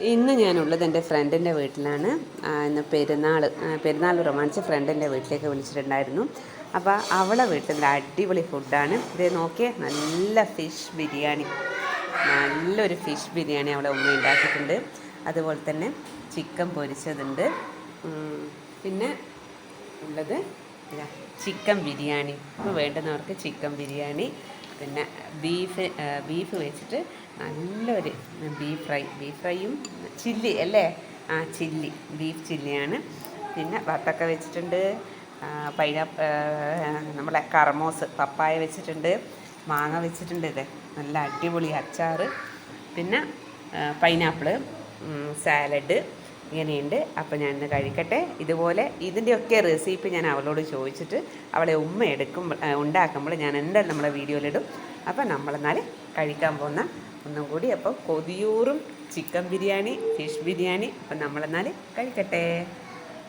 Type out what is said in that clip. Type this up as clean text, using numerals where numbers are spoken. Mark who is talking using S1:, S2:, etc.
S1: ഇന്ന് ഞാനുള്ളത് എൻ്റെ ഫ്രണ്ടിൻ്റെ വീട്ടിലാണ്. ഇന്ന് പെരുന്നാൾ പ്രമാണിച്ച് ഫ്രണ്ടിൻ്റെ വീട്ടിലേക്ക് വിളിച്ചിട്ടുണ്ടായിരുന്നു. അപ്പോൾ അവളെ വീട്ടിൽ അടിപൊളി ഫുഡാണ്. ഇത് നോക്കിയേ, നല്ല ഫിഷ് ബിരിയാണി, നല്ലൊരു ഫിഷ് ബിരിയാണി അവളെ ഉമ്മ ഉണ്ടാക്കിയിട്ടുണ്ട്. അതുപോലെ തന്നെ ചിക്കൻ പൊരിച്ചതുണ്ട്. പിന്നെ ഉള്ളത് ചിക്കൻ ബിരിയാണി. ഇപ്പോൾ വേണ്ടുന്നവർക്ക് ചിക്കൻ ബിരിയാണി. പിന്നെ ബീഫ് വെച്ചിട്ട് നല്ലൊരു ബീഫ് ഫ്രൈയും ചില്ലി അല്ലേ, ചില്ലി, ബീഫ് ചില്ലിയാണ്. പിന്നെ വത്തക്ക വെച്ചിട്ടുണ്ട്, നമ്മളെ കർമോസ് പപ്പായ വെച്ചിട്ടുണ്ട്, മാങ്ങ വെച്ചിട്ടുണ്ട്. ഇത് നല്ല അടിപൊളി അച്ചാർ, പിന്നെ പൈനാപ്പിള്, സാലഡ് ഇങ്ങനെയുണ്ട്. അപ്പോൾ ഞാൻ ഇന്ന് കഴിക്കട്ടെ. ഇതുപോലെ ഇതിൻ്റെയൊക്കെ റെസിപ്പി ഞാൻ അവളോട് ചോദിച്ചിട്ട് അവളെ ഉമ്മ ഉണ്ടാക്കുമ്പോൾ ഞാൻ എന്തായാലും നമ്മളെ വീഡിയോയിലിടും. അപ്പോൾ നമ്മളെന്നാൽ കഴിക്കാൻ പോകുന്ന ഒന്നും കൂടി. അപ്പോൾ കൊതിയൂറും ചിക്കൻ ബിരിയാണി, ഫിഷ് ബിരിയാണി. അപ്പം നമ്മളെന്നാൽ കഴിക്കട്ടെ.